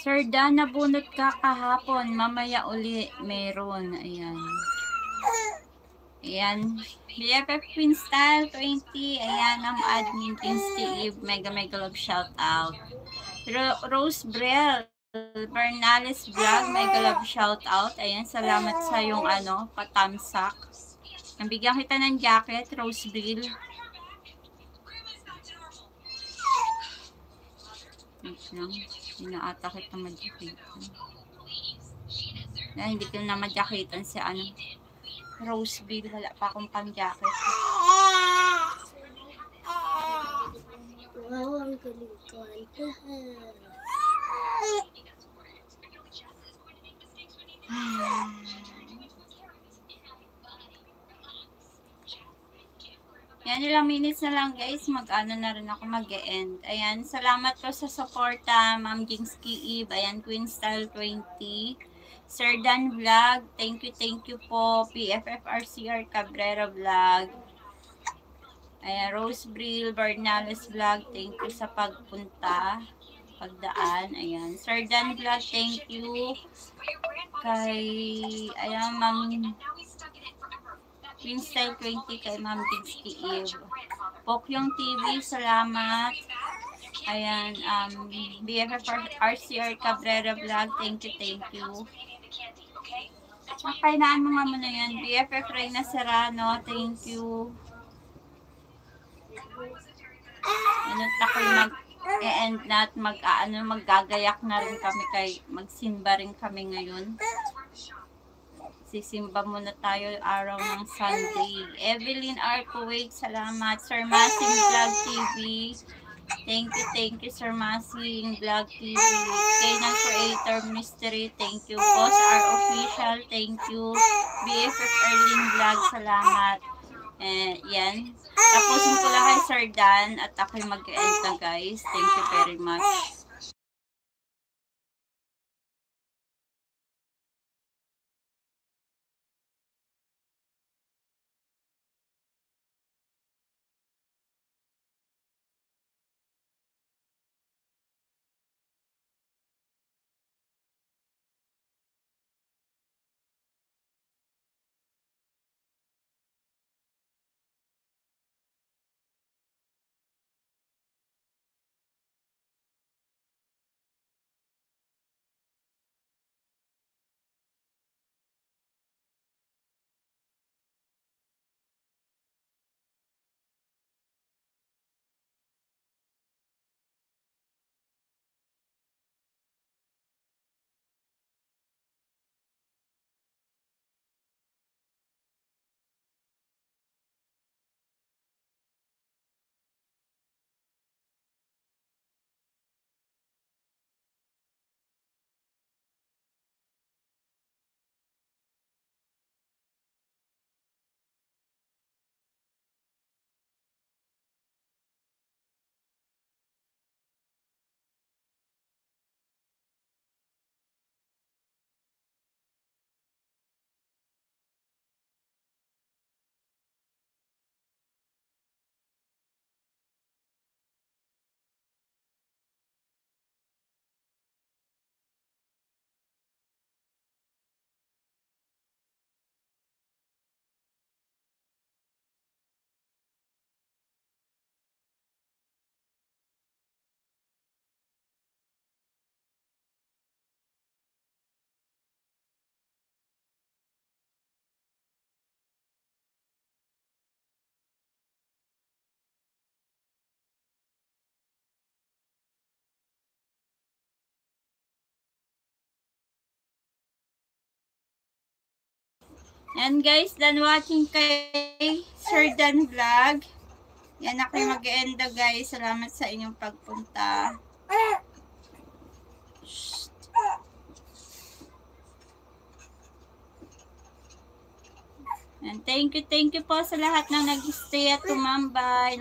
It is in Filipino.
Sir Dan, nabunot ka kahapon. Mamaya uli meron. Ayan. Ayan. BFF Queen Style 20. Ayan ang admin Kinsky Eve. Mega love shout out. Rose Brel. Bernales Vlog. Mega love shout out. Ayan. Salamat sa yung patamsak. Nabigyan kita ng jacket. Rose Brel. Wait lang. Inaata kita madyakitan. Hindi ko na madyakitan si Roseville. Wala pa akong pang-jacket. Wow, ang galing ko. Yan, ilang minutes na lang guys, na rin ako mag-e-end. Ayan, salamat po sa suporta, Ma'am Jingsky Eve. Ayan, Queen Style 20. Sir Dan Vlog, thank you po. PFFRCR Cabrera Vlog. Ayan, Rose Bril, Bernales Vlog, thank you sa pagpunta, pagdaan. Ayan, Sir Dan Vlog, thank you. Ayan, Ma'am Queen Style 20 kay Ma'am Jingsky Eve. Pokyong TV, salamat. Ayan, BFFRCR Cabrera Vlog, thank you. Kainaan mo nga muna yan. BFF Reyna Serrano, thank you. Ako mag-e-end na at maggagayak na rin kami magsimba rin kami ngayon. Sisimba muna tayo araw ng Sunday. Evelyn R. Kuwait, salamat. Sir Masing Vlog TV, thank you Sir Masing Vlog TV. Kainang Creator Mystery, thank you. Boss R Official, thank you. BFF Erlin Vlog, salamat. Yan. Tapusin ko lang kay Sir Dan at ako'y mag-end na guys. Thank you very much. And guys, done watching kay Sir Dan Vlog. Yan, ako'y mag-e-end na guys. Salamat sa inyong pagpunta. And thank you po sa lahat na nag-stay at tumambay.